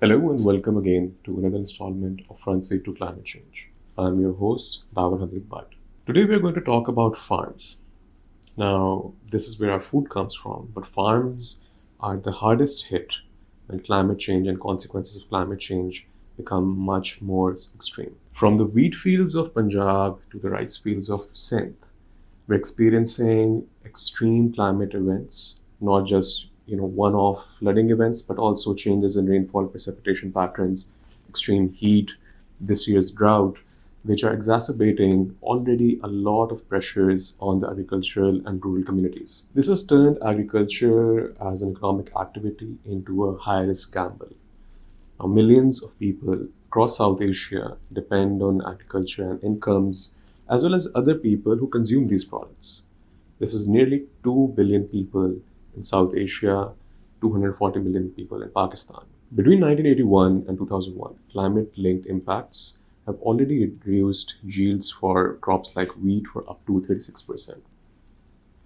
Hello and welcome again to another installment of Front Seat to Climate Change. I'm your host, Dawar Butt. Today we are going to talk about farms. Now, this is where our food comes from, but farms are the hardest hit when climate change and consequences of climate change become much more extreme. From the wheat fields of Punjab to the rice fields of Sindh, we're experiencing extreme climate events, not just one-off flooding events, but also changes in rainfall precipitation patterns, extreme heat, this year's drought, which are exacerbating already a lot of pressures on the agricultural and rural communities. This has turned agriculture as an economic activity into a high risk gamble. Now, millions of people across South Asia depend on agriculture and incomes, as well as other people who consume these products. This is nearly 2 billion people in South Asia, 240 million people in Pakistan. Between 1981 and 2001, climate linked impacts have already reduced yields for crops like wheat for up to 36%.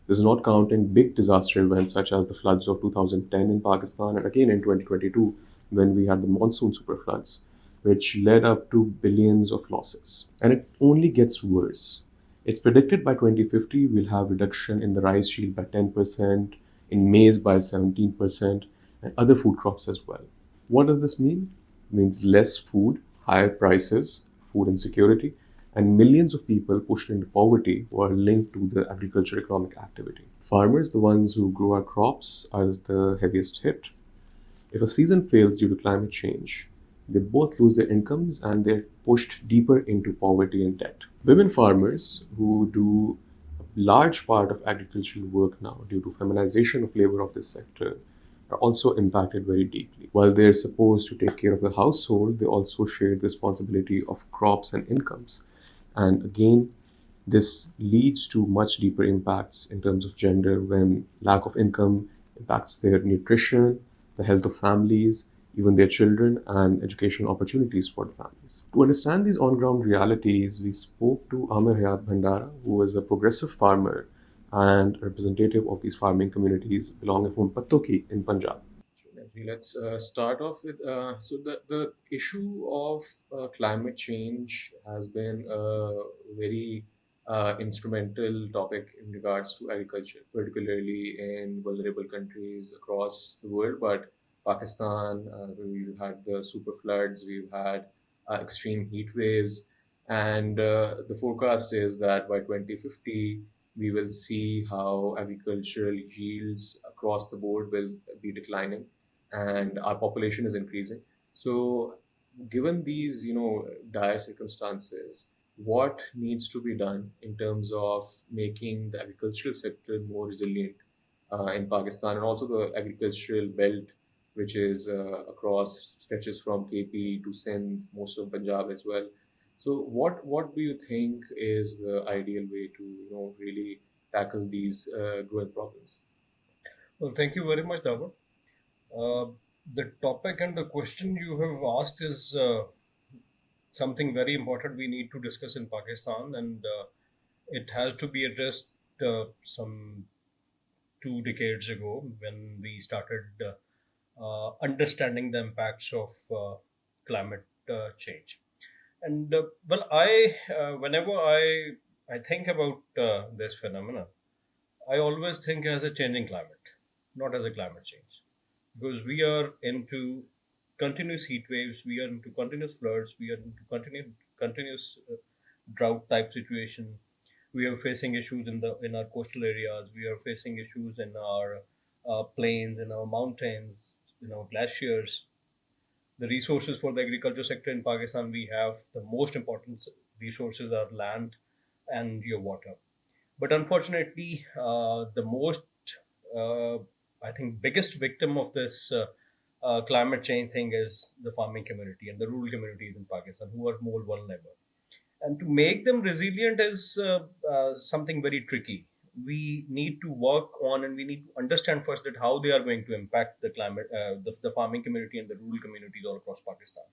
This is not counting big disaster events such as the floods of 2010 in Pakistan and again in 2022 when we had the monsoon superfloods, which led up to billions of losses. And it only gets worse. It's predicted by 2050 we'll have reduction in the rice yield by 10%, in maize by 17%, and other food crops as well. What does this mean? It means less food, higher prices, food insecurity, and millions of people pushed into poverty who are linked to the agriculture economic activity. Farmers, the ones who grow our crops, are the heaviest hit. If a season fails due to climate change, they both lose their incomes and they're pushed deeper into poverty and debt. Women farmers who do a large part of agricultural work now due to feminization of labor of this sector are also impacted very deeply. While they're supposed to take care of the household, they also share the responsibility of crops and incomes. And again, this leads to much deeper impacts in terms of gender when lack of income impacts their nutrition, the health of families, even their children, and educational opportunities for the families. To understand these on ground realities, we spoke to Aamer Bhandara, who is a progressive farmer and representative of these farming communities belonging from Pattoki in Punjab. Let's start off with the issue of climate change has been a very instrumental topic in regards to agriculture, particularly in vulnerable countries across the world. But Pakistan, we've had the super floods, we've had extreme heat waves, and the forecast is that by 2050 we will see how agricultural yields across the board will be declining and our population is increasing. So, given these, dire circumstances, what needs to be done in terms of making the agricultural sector more resilient in Pakistan and also the agricultural belt, which is across stretches from KP to Sindh, most of Punjab as well. So, what do you think is the ideal way to, really tackle these growing problems? Well, thank you very much, Dawar. Uh, the topic and the question you have asked is something very important we need to discuss in Pakistan, and it has to be addressed some 2 decades ago when we started understanding the impacts of climate change. And whenever I think about this phenomena, I always think as a changing climate, not as a climate change, because we are into continuous heat waves, we are into continuous floods, we are into continuous drought type situation. We are facing issues in our coastal areas. We are facing issues in our plains, in our mountains, in our glaciers. The resources for the agriculture sector in Pakistan, we have the most important resources are land and your water. But unfortunately, the most, uh, I think, biggest victim of this climate change thing is the farming community and the rural communities in Pakistan, who are more vulnerable. And to make them resilient is something very tricky. We need to work on and we need to understand first that how they are going to impact the climate, the farming community and the rural communities all across Pakistan.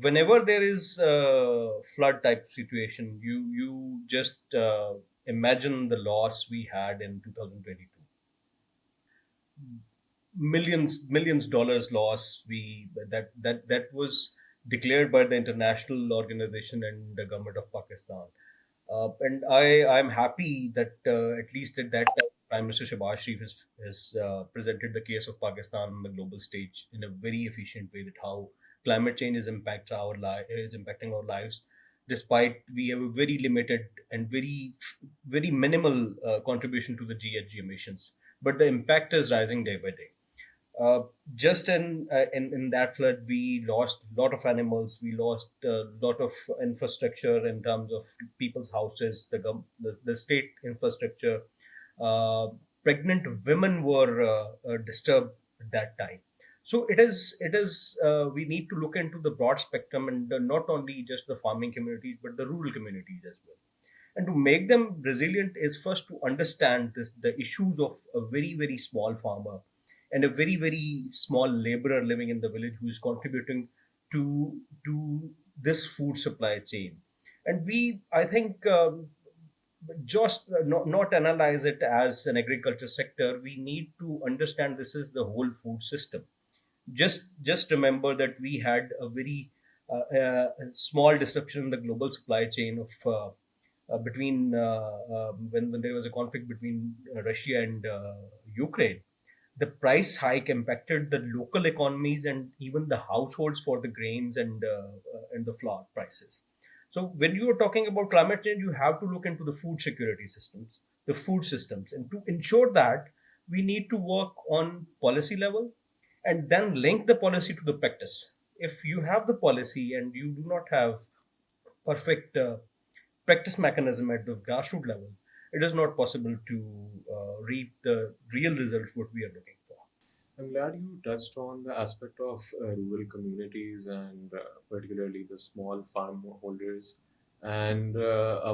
Whenever there is a flood type situation, you just imagine the loss we had in 2022. millions dollars loss we that was declared by the international organization and the government of Pakistan. And I'm happy that at least at that time, Prime Minister Shehbaz Sharif has presented the case of Pakistan on the global stage in a very efficient way. That how climate change is impacting our lives, despite we have a very limited and very minimal contribution to the GHG emissions, but the impact is rising day by day. uh, just in that flood, we lost a lot of animals. We lost a lot of infrastructure in terms of people's houses, the state infrastructure. Uh, Pregnant women were disturbed at that time. So it is we need to look into the broad spectrum, and not only just the farming communities but the rural communities as well. And to make them resilient is first to understand the issues of a very small farmer and a very small laborer living in the village who is contributing to this food supply chain. And we, I think, just not analyze it as an agriculture sector. We need to understand this is the whole food system. Just remember that we had a very small disruption in the global supply chain of between when there was a conflict between Russia and Ukraine. The price hike impacted the local economies and even the households for the grains and the flour prices. So when you are talking about climate change, you have to look into the food security systems, the food systems, and to ensure that we need to work on policy level and then link the policy to the practice. If you have the policy and you do not have perfect practice mechanism at the grassroots level, it is not possible to reap the real results what we are looking for. I'm glad you touched on the aspect of rural communities and particularly the small farm holders. And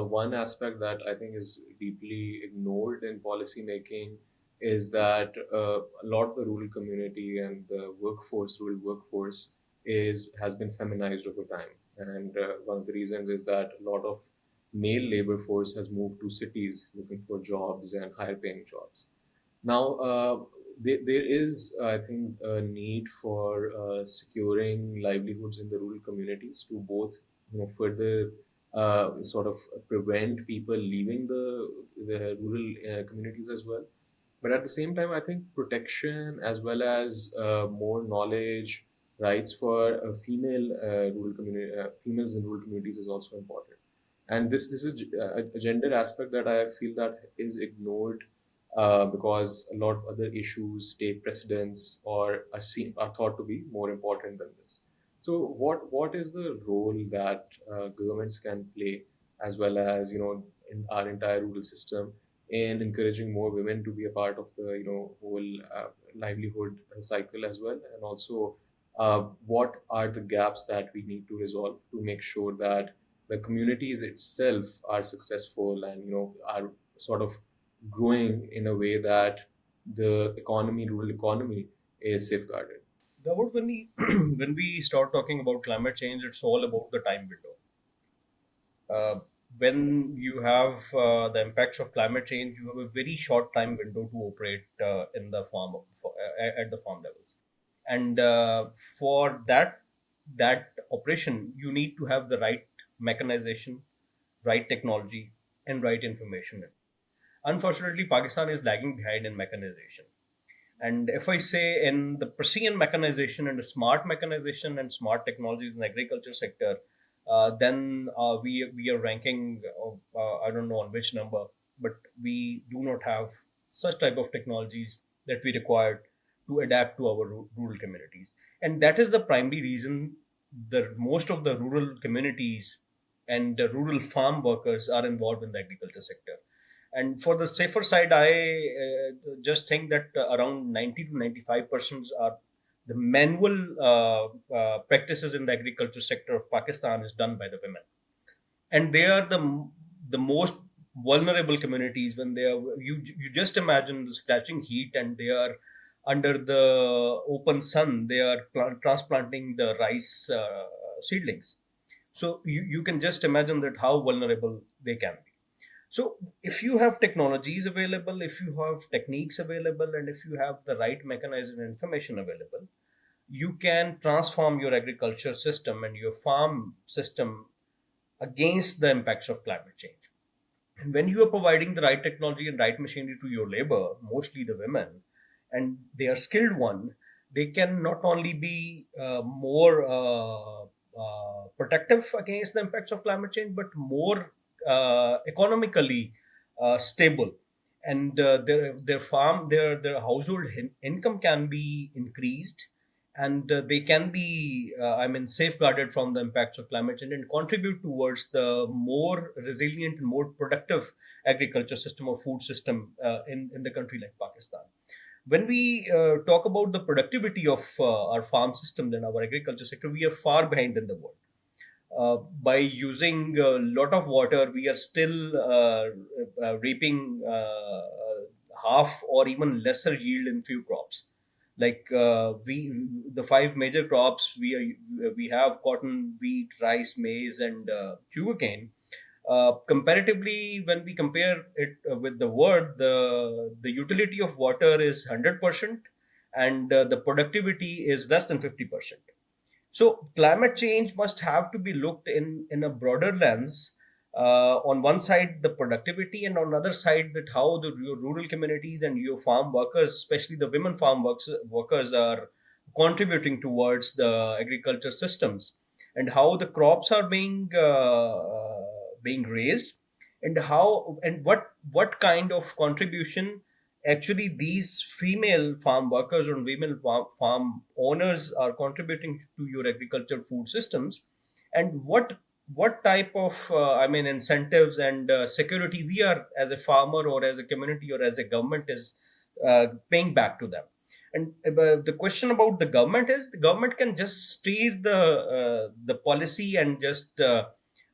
one aspect that I think is deeply ignored in policy making is that a lot of the rural community and the rural workforce, is has been feminized over time. And one of the reasons is that a lot of male labor force has moved to cities looking for jobs and higher paying jobs. Now, there is, I think, a need for securing livelihoods in the rural communities to both, further sort of prevent people leaving the rural communities as well. But at the same time, I think protection as well as more knowledge, rights for females in rural communities is also important. And this is a gender aspect that I feel that is ignored because a lot of other issues take precedence or are thought to be more important than this. So, what is the role that governments can play, as well as in our entire rural system, in encouraging more women to be a part of the whole livelihood cycle as well, and also what are the gaps that we need to resolve to make sure that the communities itself are successful and are sort of growing in a way that the rural economy, is safeguarded. When we when we start talking about climate change, it's all about the time window. Uh, when you have the impacts of climate change, you have a very short time window to operate in the at the farm levels, and for that operation, you need to have the right mechanization, right technology, and right information. Unfortunately, Pakistan is lagging behind in mechanization. And if I say in the precision mechanization and the smart mechanization and smart technologies in the agriculture sector, then we are ranking. I don't know on which number, but we do not have such type of technologies that we require to adapt to our rural communities, and that is the primary reason the most of the rural communities and the rural farm workers are involved in the agriculture sector. And for the safer side, I just think that around 90 to 95% are the manual practices in the agriculture sector of Pakistan is done by the women, and they are the most vulnerable communities when they are. You just imagine the scorching heat, and they are under the open sun. They are transplanting the rice seedlings. So you can just imagine that how vulnerable they can be. So if you have technologies available, if you have techniques available, and if you have the right mechanism and information available, you can transform your agriculture system and your farm system against the impacts of climate change. And when you are providing the right technology and right machinery to your labor, mostly the women, and they are skilled one, they can not only be more protective against the impacts of climate change, but more economically stable. And their household income can be increased, and they can be safeguarded from the impacts of climate change and contribute towards the more resilient and more productive agriculture system or food system in the country like Pakistan. When we talk about the productivity of our farm system and our agriculture sector, we are far behind in the world. By using a lot of water, we are still reaping half or even lesser yield in few crops. Like the five major crops we have cotton, wheat, rice, maize, and sugarcane. Comparatively, when we compare it with the world, the utility of water is 100%, and the productivity is less than 50%. So climate change must have to be looked in a broader lens. On one side, the productivity, and on the other side, that how your rural communities and your farm workers, especially the women workers, are contributing towards the agriculture systems, and how the crops are being raised, and how and what kind of contribution actually these female farm workers or women farm owners are contributing to your agricultural food systems, and what type of incentives and security we are as a farmer or as a community or as a government is paying back to them. And the question about the government is, the government can just steer the policy and just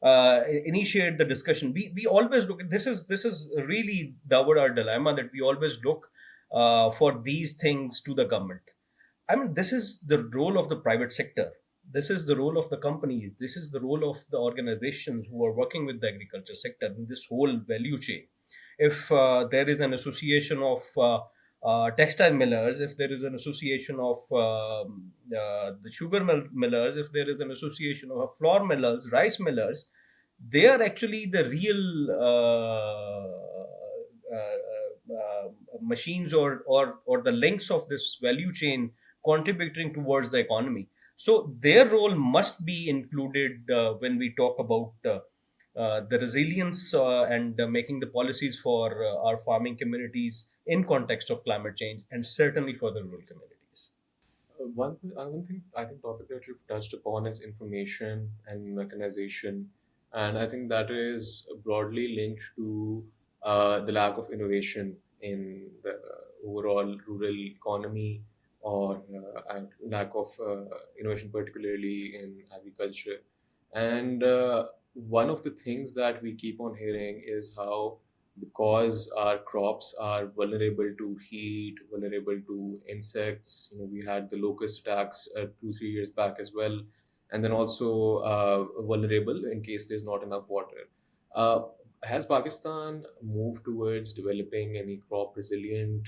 initiate the discussion. We always look at this is really our dilemma, that we always look for these things to the government. I mean, this is the role of the private sector. This is the role of the companies. This is the role of the organizations who are working with the agriculture sector in this whole value chain. If there is an association of textile millers, if there is an association of the millers, if there is an association of flour millers, rice millers, they are actually the real machines or the links of this value chain contributing towards the economy. So their role must be included when we talk about the resilience and making the policies for our farming communities in context of climate change, and certainly for the rural communities. One thing I think topic that you've touched upon is information and mechanization, and I think that is broadly linked to the lack of innovation in the overall rural economy, or and lack of innovation, particularly in agriculture. And one of the things that we keep on hearing is how, because our crops are vulnerable to heat, vulnerable to insects. We had the locust attacks 2 3 years back as well, and then also vulnerable in case there's not enough water. Uh, has Pakistan moved towards developing any crop resilient,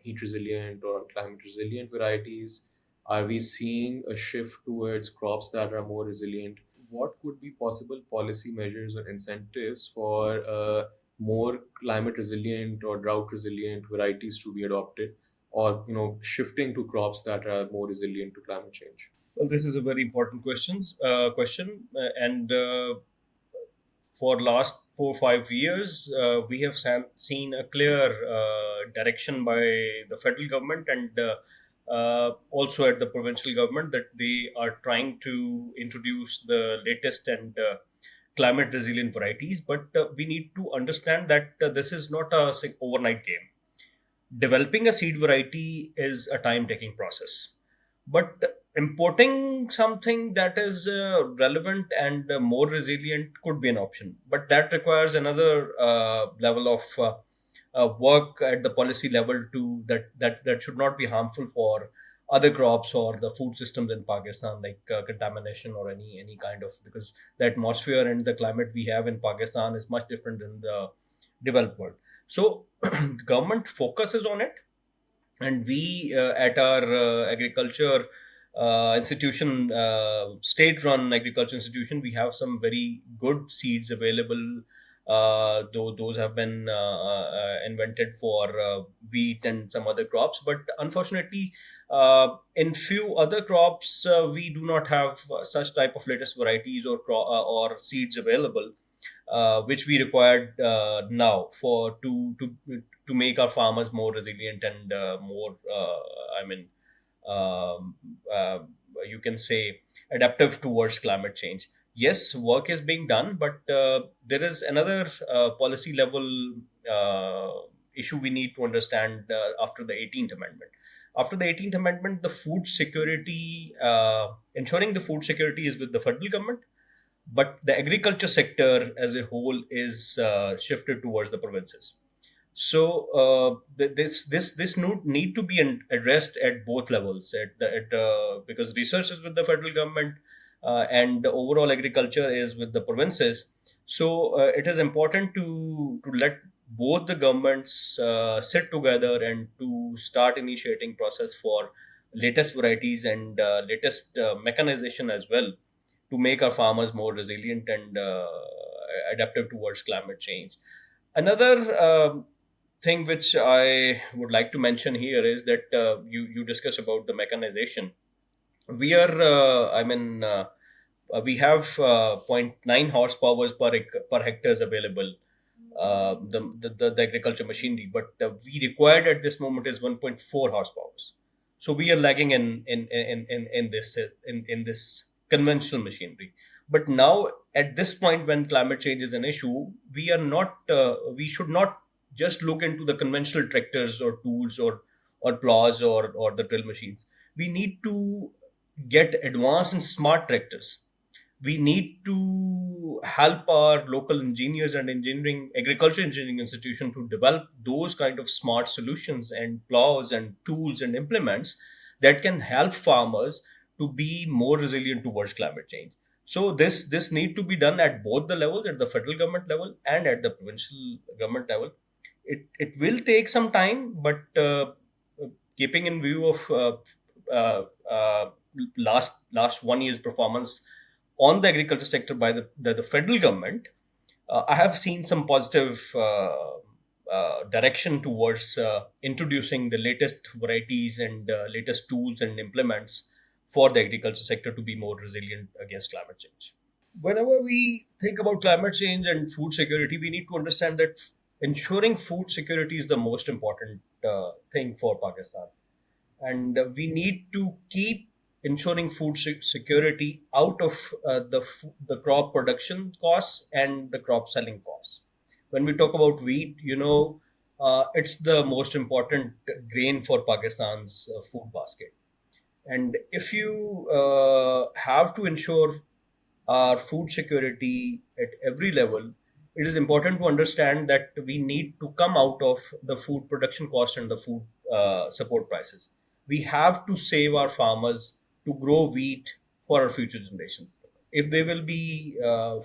heat resilient, or climate resilient varieties? Are we seeing a shift towards crops that are more resilient? What could be possible policy measures or incentives for more climate resilient or drought resilient varieties to be adopted, or shifting to crops that are more resilient to climate change? Well, this is a very important question, and for last 4 or 5 years, we have seen a clear direction by the federal government, and also at the provincial government, that they are trying to introduce the latest and climate resilient varieties. But we need to understand that this is not a overnight game. Developing a seed variety is a time taking process, but importing something that is relevant and more resilient could be an option, but that requires another level of work at the policy level, to that should not be harmful for other crops or the food systems in Pakistan, like contamination or any kind of, because the atmosphere and the climate we have in Pakistan is much different than the developed world. So government focuses on it, and we at our agriculture institution, state-run agriculture institution, we have some very good seeds available. Though those have been invented for wheat and some other crops, but unfortunately, in few other crops, we do not have such type of latest varieties or seeds available, which we required now for to make our farmers more resilient and more, I mean, um, uh, you can say, adaptive towards climate change. Yes, work is being done, but there is another policy level issue we need to understand after the 18th Amendment. After the 18th Amendment, the food security, ensuring the food security is with the federal government, but the agriculture sector as a whole is shifted towards the provinces. So this need to be addressed at both levels, because research is with the federal government, and the overall agriculture is with the provinces. So it is important to let both the governments sit together and to start initiating process for latest varieties and latest mechanization as well, to make our farmers more resilient and adaptive towards climate change. Another thing which I would like to mention here is that you discuss about the mechanization. We are, we have zero point 0.9 horsepower per hectares available, the agriculture machinery, but we required at this moment is 1.4 horsepower. So we are lagging in this conventional machinery. But now, at this point, when climate change is an issue, we should not just look into the conventional tractors or tools or plows or the drill machines. We need to get advanced and smart tractors. We need to help our local engineers and agriculture engineering institution to develop those kind of smart solutions and plows and tools and implements that can help farmers to be more resilient towards climate change. So this need to be done at both the levels, at the federal government level and at the provincial government level. It will take some time, but keeping in view of last 1 year's performance on the agriculture sector by the federal government, I have seen some positive direction towards introducing the latest varieties and latest tools and implements for the agriculture sector to be more resilient against climate change. Whenever we think about climate change and food security, we need to understand that ensuring food security is the most important thing for Pakistan, and we need to keep ensuring food security out of the crop production costs and the crop selling costs. When we talk about wheat, it's the most important grain for Pakistan's food basket. And if you have to ensure our food security at every level, it is important to understand that we need to come out of the food production cost and the food support prices. We have to save our farmers to grow wheat for our future generations. If they will be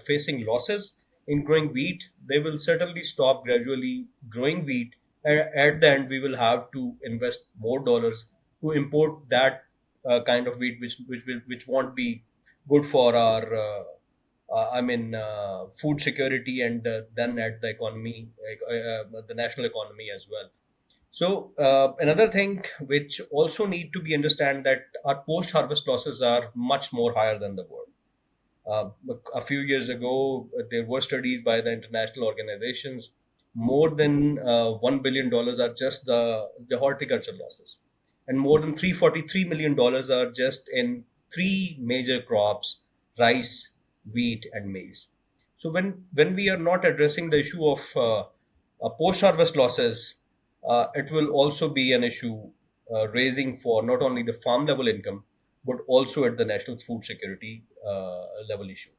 facing losses in growing wheat, they will certainly stop gradually growing wheat. And at the end, we will have to invest more dollars to import that kind of wheat, which won't be good for our food security, and then at the economy, the national economy as well. So another thing which also need to be understand, that our post harvest losses are much more higher than the world. A few years ago, there were studies by the international organizations. More than $1 billion are just the horticulture losses, and more than $343 million are just in three major crops: rice, wheat, and maize. So when we are not addressing the issue of post harvest losses, it will also be an issue raising for not only the farm level income, but also at the national food security level issue.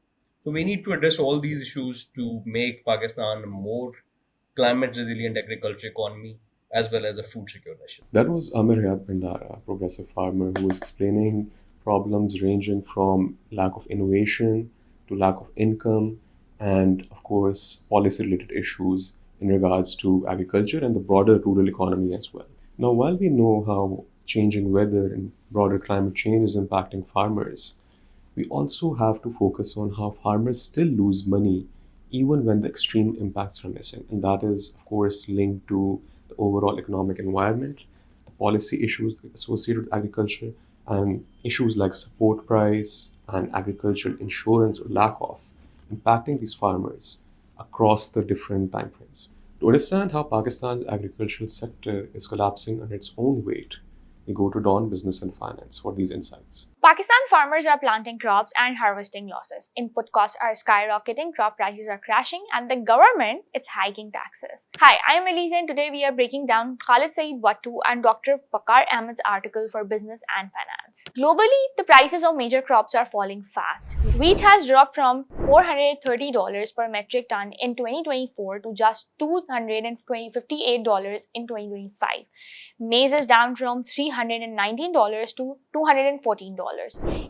So we need to address all these issues to make Pakistan a more climate resilient agriculture economy, as well as a food secure nation. That was Hayat, Bhandara, a progressive farmer who was explaining problems ranging from lack of innovation to lack of income, and of course, policy related issues in regards to agriculture and the broader rural economy as well. Now, while we know how changing weather and broader climate change is impacting farmers, we also have to focus on how farmers still lose money even when the extreme impacts are missing. And that is, of course, linked to the overall economic environment, the policy issues associated with agriculture, and issues like support price and agricultural insurance or lack of impacting these farmers across the different timeframes. To understand how Pakistan's agricultural sector is collapsing under its own weight, we go to Dawn Business and Finance for these insights. Pakistan farmers are planting crops and harvesting losses. Input costs are skyrocketing, crop prices are crashing, and the government is hiking taxes. Hi, I am Elise, and today we are breaking down Khalid Saeed Wattu and Dr. Pakar Ahmed's article for Business and Finance. Globally, the prices of major crops are falling fast. Wheat has dropped from $430 per metric ton in 2024 to just $258 in 2025. Maize is down from $319 to $214.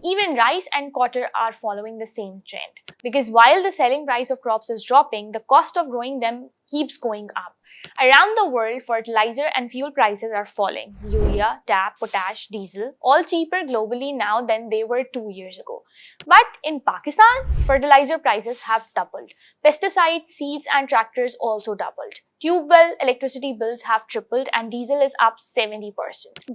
Even rice and cotton are following the same trend. Because while the selling price of crops is dropping, the cost of growing them keeps going up. Around the world, fertilizer and fuel prices are falling. Urea, DAP, potash, diesel, all cheaper globally now than they were 2 years ago. But in Pakistan, fertilizer prices have doubled. Pesticides, seeds, and tractors also doubled. Tube well electricity bills have tripled and diesel is up 70%.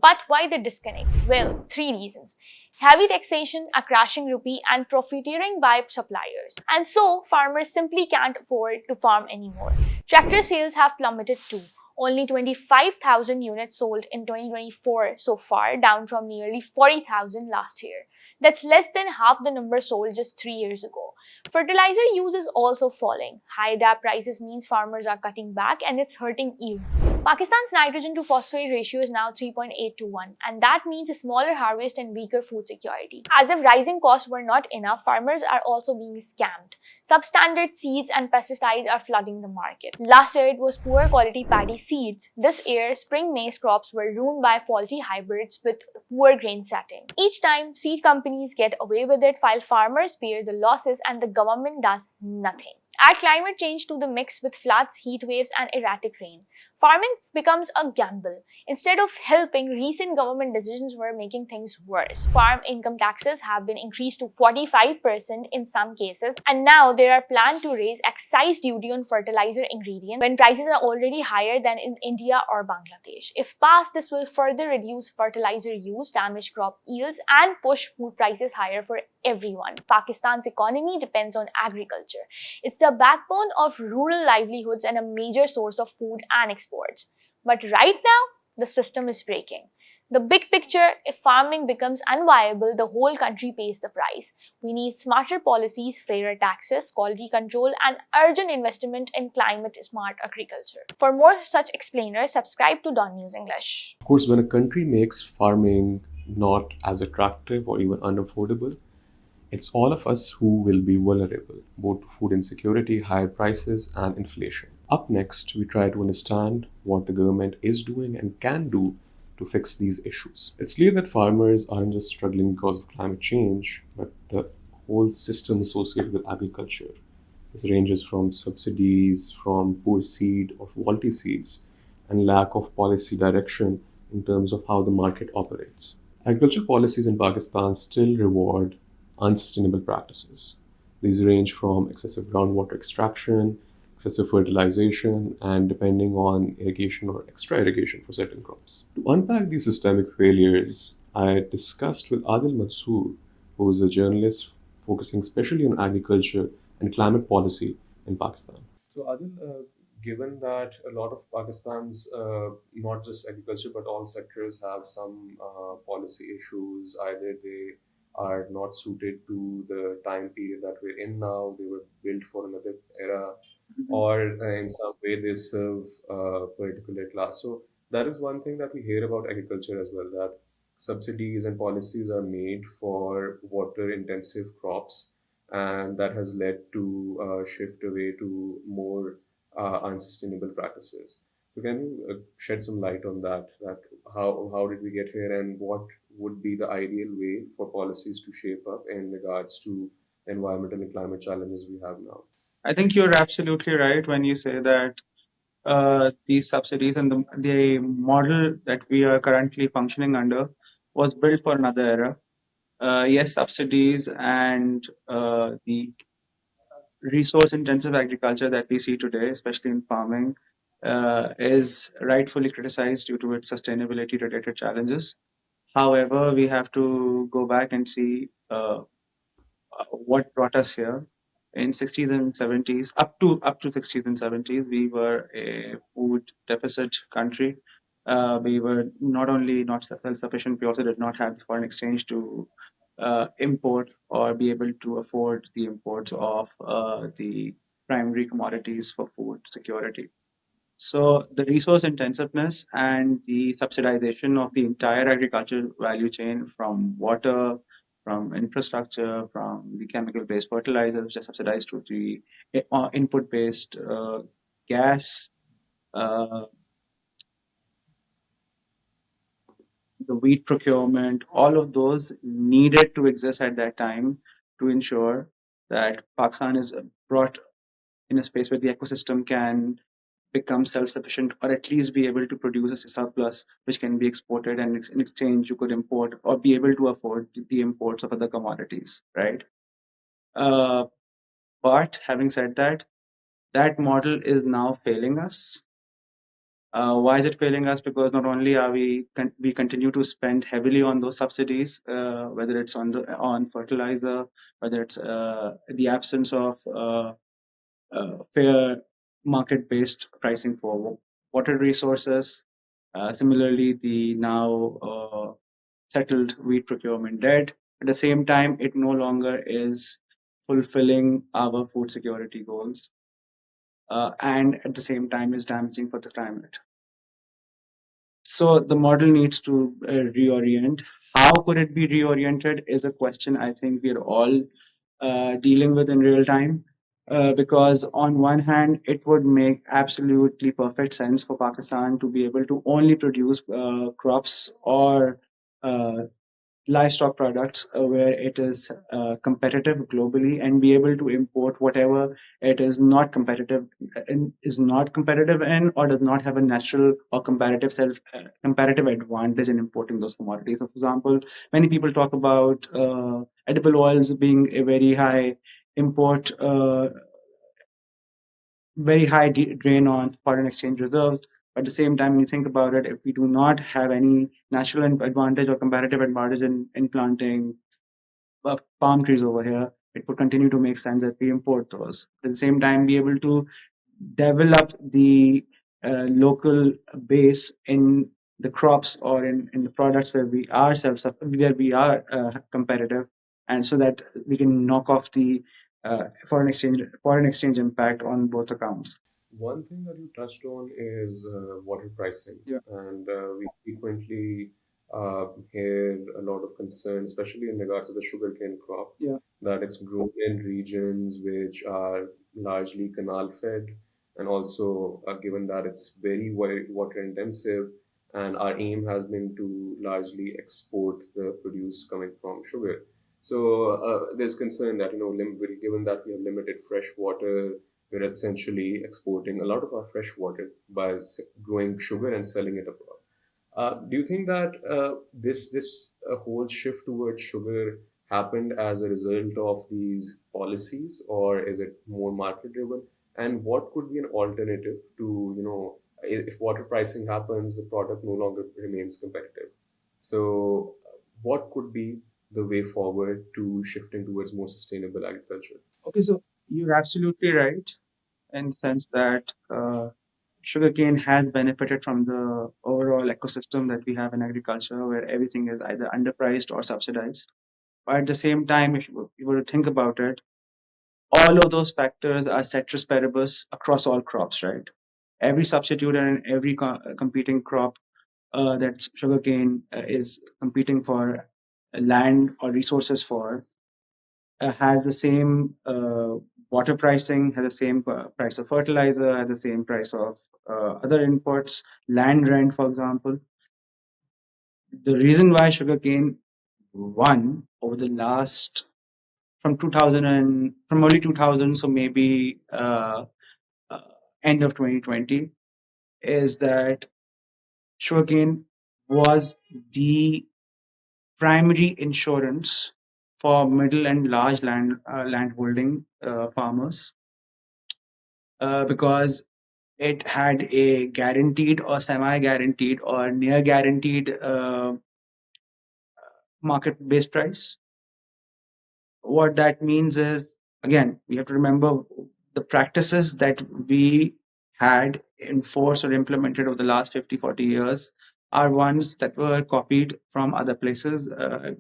But why the disconnect? Well, three reasons. Heavy taxation, a crashing rupee, and profiteering by suppliers. And so, farmers simply can't afford to farm anymore. Tractor sales have plummeted too. Only 25,000 units sold in 2024 so far, down from nearly 40,000 last year. That's less than half the number sold just 3 years ago. Fertilizer use is also falling. High DAP prices means farmers are cutting back and it's hurting yields. Pakistan's nitrogen to phosphate ratio is now 3.8 to 1, and that means a smaller harvest and weaker food security. As if rising costs were not enough, farmers are also being scammed. Substandard seeds and pesticides are flooding the market. Last year it was poor quality paddy seeds. This year, spring maize crops were ruined by faulty hybrids with poor grain setting. Each time, seed companies get away with it while farmers bear the losses and the government does nothing. Add climate change to the mix with floods, heat waves, and erratic rain. Farming becomes a gamble. Instead of helping, recent government decisions were making things worse. Farm income taxes have been increased to 45% in some cases, and now there are plans to raise excise duty on fertilizer ingredients when prices are already higher than in India or Bangladesh. If passed, this will further reduce fertilizer use, damage crop yields, and push food prices higher for everyone. Pakistan's economy depends on agriculture. It's the backbone of rural livelihoods and a major source of food and exports. But right now, the system is breaking. The big picture, if farming becomes unviable, the whole country pays the price. We need smarter policies, fairer taxes, quality control, and urgent investment in climate-smart agriculture. For more such explainers, subscribe to DawnNews English. Of course, when a country makes farming not as attractive or even unaffordable, it's all of us who will be vulnerable, both to food insecurity, higher prices, and inflation. Up next, we try to understand what the government is doing and can do to fix these issues. It's clear that farmers aren't just struggling because of climate change, but the whole system associated with agriculture. This ranges from subsidies, from poor seed or faulty seeds, and lack of policy direction in terms of how the market operates. Agriculture policies in Pakistan still reward unsustainable practices. These range from excessive groundwater extraction, excessive fertilization, and depending on irrigation or extra irrigation for certain crops. To unpack these systemic failures, I discussed with Adil Mansoor, who is a journalist focusing especially on agriculture and climate policy in Pakistan. So, Adil, given that a lot of Pakistan's, not just agriculture but all sectors, have some policy issues, either they are not suited to the time period that we're in now, they were built for another era, or in some way they serve a particular class. So that is one thing that we hear about agriculture as well, that subsidies and policies are made for water intensive crops, and that has led to a shift away to more unsustainable practices. So can you shed some light on that? That how did we get here, and what would be the ideal way for policies to shape up in regards to environmental and climate challenges we have now? I think you're absolutely right when you say that these subsidies and the model that we are currently functioning under was built for another era. Yes, subsidies and the resource intensive agriculture that we see today, especially in farming, is rightfully criticized due to its sustainability related challenges. However, we have to go back and see what brought us here. In 60s and 70s, up to 60s and 70s, we were a food deficit country. We were not only not self-sufficient, we also did not have foreign exchange to import or be able to afford the imports of the primary commodities for food security. So the resource intensiveness and the subsidization of the entire agricultural value chain, from water, from infrastructure, from the chemical-based fertilizers, which are subsidized to the input-based gas, uh, the wheat procurement, all of those needed to exist at that time to ensure that Pakistan is brought in a space where the ecosystem can become self-sufficient, or at least be able to produce a surplus which can be exported, and in exchange you could import or be able to afford the imports of other commodities, right? Uh, but having said that, that model is now failing us. Why is it failing us? Because not only are we continue to spend heavily on those subsidies, whether it's on fertilizer, whether it's the absence of fair market-based pricing for water resources. Similarly, the now settled wheat procurement debt. At the same time, it no longer is fulfilling our food security goals, and at the same time is damaging for the climate. So the model needs to reorient. How could it be reoriented is a question I think we're all dealing with in real time. Because on one hand, it would make absolutely perfect sense for Pakistan to be able to only produce crops or uh, livestock products where it is competitive globally, and be able to import whatever it is not competitive in, or does not have a natural or comparative advantage in importing those commodities. So for example, many people talk about edible oils being a import very high drain on foreign exchange reserves. At the same time, when you think about it, if we do not have any natural advantage or comparative advantage in planting palm trees over here, it would continue to make sense that we import those. At the same time, be able to develop the local base in the crops or in the products where we are competitive, and so that we can knock off the foreign exchange impact on both accounts. One thing that you touched on is water pricing, Yeah. and we frequently hear a lot of concern, especially in regards to the sugarcane crop, Yeah. that it's grown in regions which are largely canal fed, and also given that it's very water intensive, and our aim has been to largely export the produce coming from sugar. So there's concern that given that we have limited fresh water, we're essentially exporting a lot of our fresh water by growing sugar and selling it abroad. Do you think that this whole shift towards sugar happened as a result of these policies, or is it more market driven? And what could be an alternative to, if water pricing happens, the product no longer remains competitive. So, what could be the way forward to shifting towards more sustainable agriculture? Okay, so you're absolutely right in the sense that sugarcane has benefited from the overall ecosystem that we have in agriculture, where everything is either underpriced or subsidized. But at the same time, if you were to think about it, all of those factors are ceteris paribus across all crops, right? Every substitute and every competing crop that sugarcane is competing for land or resources for has the same water pricing, has the same price of fertilizer, has the same price of other inputs, land rent, for example. The reason why sugarcane won over the last from 2000 and from early 2000, so maybe uh, end of 2020, is that sugarcane was the primary insurance for middle and large landholding farmers, because it had a guaranteed or semi-guaranteed or near guaranteed market-based price. What that means is, again, we have to remember the practices that we had enforced or implemented over the last 50-40 years are ones that were copied from other places.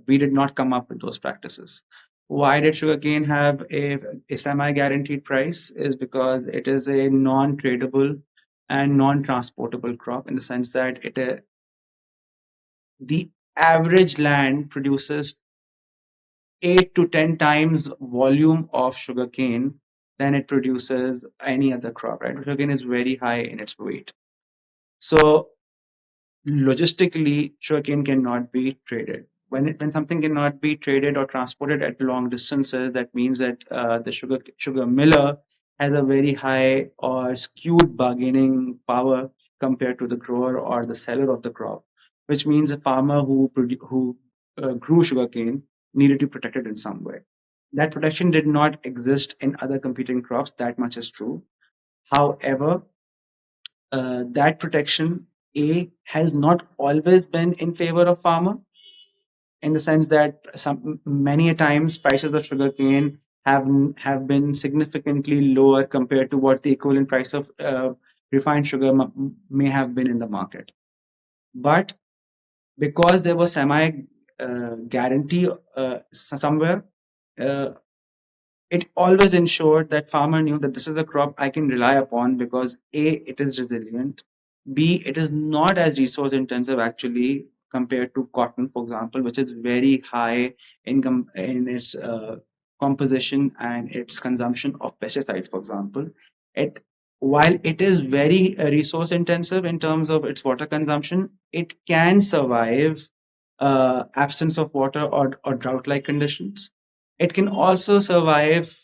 We did not come up with those practices. Why did sugarcane have a semi-guaranteed price? Is because it is a non-tradable and non-transportable crop, in the sense that the average land produces 8 to 10 times volume of sugarcane than it produces any other crop, right? Sugarcane is very high in its weight. So logistically, sugarcane cannot be traded. When something cannot be traded or transported at long distances, that means that the sugar miller has a very high or skewed bargaining power compared to the grower or the seller of the crop, which means a farmer who grew sugarcane needed to protect it in some way. That protection did not exist in other competing crops. That much is true. However, that protection has not always been in favor of farmer, in the sense that many a times prices of sugarcane have been significantly lower compared to what the equivalent price of refined sugar may have been in the market. But because there was semi guarantee somewhere, uh, it always ensured that farmer knew that this is a crop I can rely upon, because A, it is resilient, B, it is not as resource intensive actually compared to cotton, for example, which is very high in its composition and its consumption of pesticides, for example. It While it is very resource intensive in terms of its water consumption, it can survive absence of water or drought like conditions. It can also survive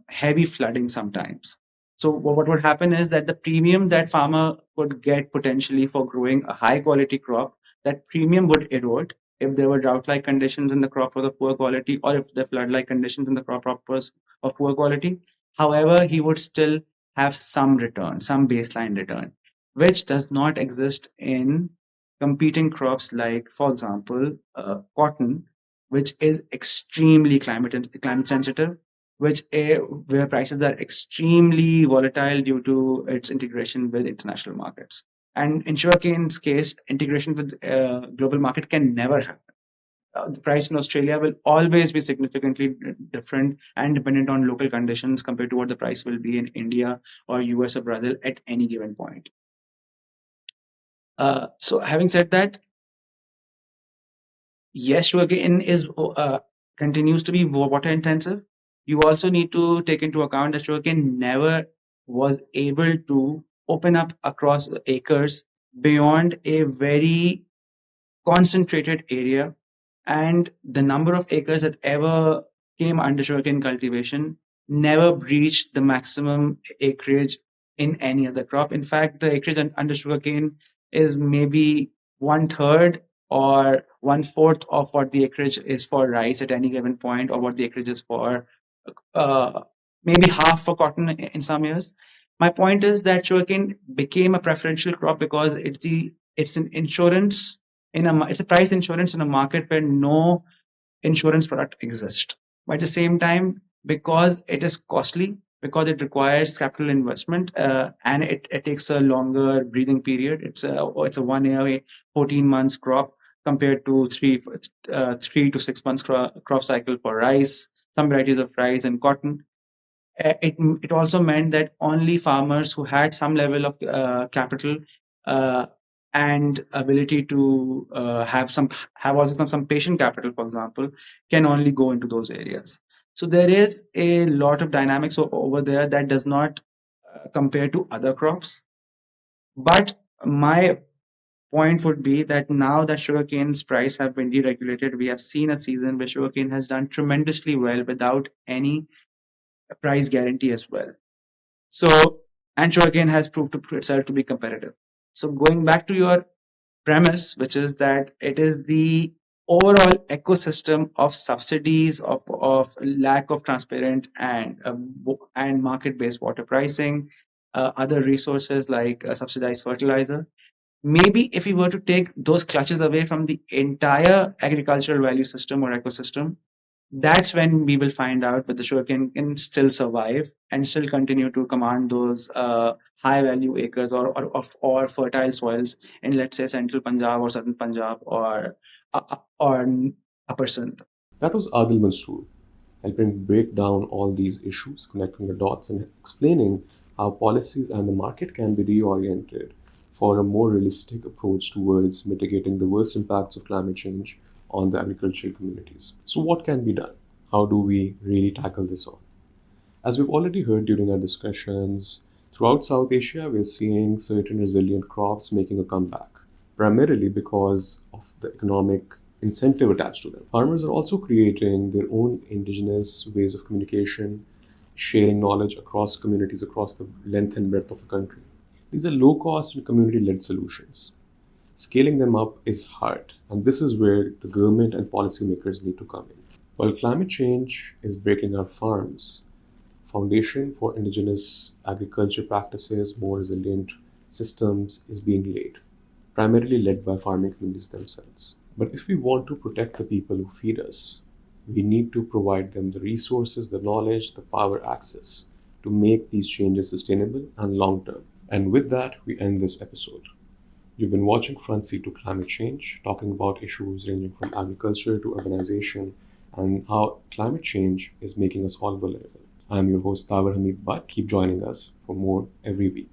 heavy flooding sometimes. So what would happen is that the premium that farmer would get potentially for growing a high quality crop, that premium would erode if there were drought-like conditions in the crop was of poor quality, or if the flood-like conditions in the crop was of poor quality. However, he would still have some return, some baseline return, which does not exist in competing crops like, for example, cotton, which is extremely climate sensitive, where prices are extremely volatile due to its integration with international markets. And in sugarcane's case, integration with global market can never happen. The price in Australia will always be significantly different and dependent on local conditions compared to what the price will be in India or US or Brazil at any given point. So having said that, yes, sugarcane continues to be water intensive. You also need to take into account that sugarcane never was able to open up across acres beyond a very concentrated area, and the number of acres that ever came under sugarcane cultivation never breached the maximum acreage in any other crop. In fact, the acreage under sugarcane is maybe 1/3 or 1/4 of what the acreage is for rice at any given point, or what the acreage is for uh, maybe half for cotton in some years. My point is that sugarcane became a preferential crop because it's an insurance it's a price insurance in a market where no insurance product exists. But at the same time, because it is costly, because it requires capital investment, and it takes a longer breathing period. It's a 1 year, 14 months crop compared to 3 to 6 months crop cycle for rice, some varieties of rice and cotton. It also meant that only farmers who had some level of capital uh, and ability to have also some patient capital, for example, can only go into those areas. So there is a lot of dynamics over there that does not compare to other crops. But my point would be that now that sugarcane's price have been deregulated, we have seen a season where sugarcane has done tremendously well without any price guarantee as well. So, and sugarcane has proved to itself to be competitive. So, going back to your premise, which is that it is the overall ecosystem of subsidies, of lack of transparent and market-based water pricing, other resources like subsidized fertilizer. Maybe if we were to take those clutches away from the entire agricultural value system or ecosystem, that's when we will find out whether sugarcane can still survive and still continue to command those high value acres or fertile soils in, let's say, central Punjab or southern Punjab or upper Sindh. That was Adil Mansoor, helping break down all these issues, connecting the dots, and explaining how policies and the market can be reoriented for a more realistic approach towards mitigating the worst impacts of climate change on the agricultural communities. So, what can be done? How do we really tackle this on? As we've already heard during our discussions, throughout South Asia, we're seeing certain resilient crops making a comeback, primarily because of the economic incentive attached to them. Farmers are also creating their own indigenous ways of communication, sharing knowledge across communities across the length and breadth of the country. These are low cost and community led solutions. Scaling them up is hard, and this is where the government and policymakers need to come in. While climate change is breaking our farms, foundation for indigenous agriculture practices, more resilient systems is being laid, primarily led by farming communities themselves. But if we want to protect the people who feed us, we need to provide them the resources, the knowledge, the power access to make these changes sustainable and long term. And with that, we end this episode. You've been watching Front Seat to Climate Change, talking about issues ranging from agriculture to urbanization and how climate change is making us all vulnerable. I'm your host, Dawar Butt. Keep joining us for more every week.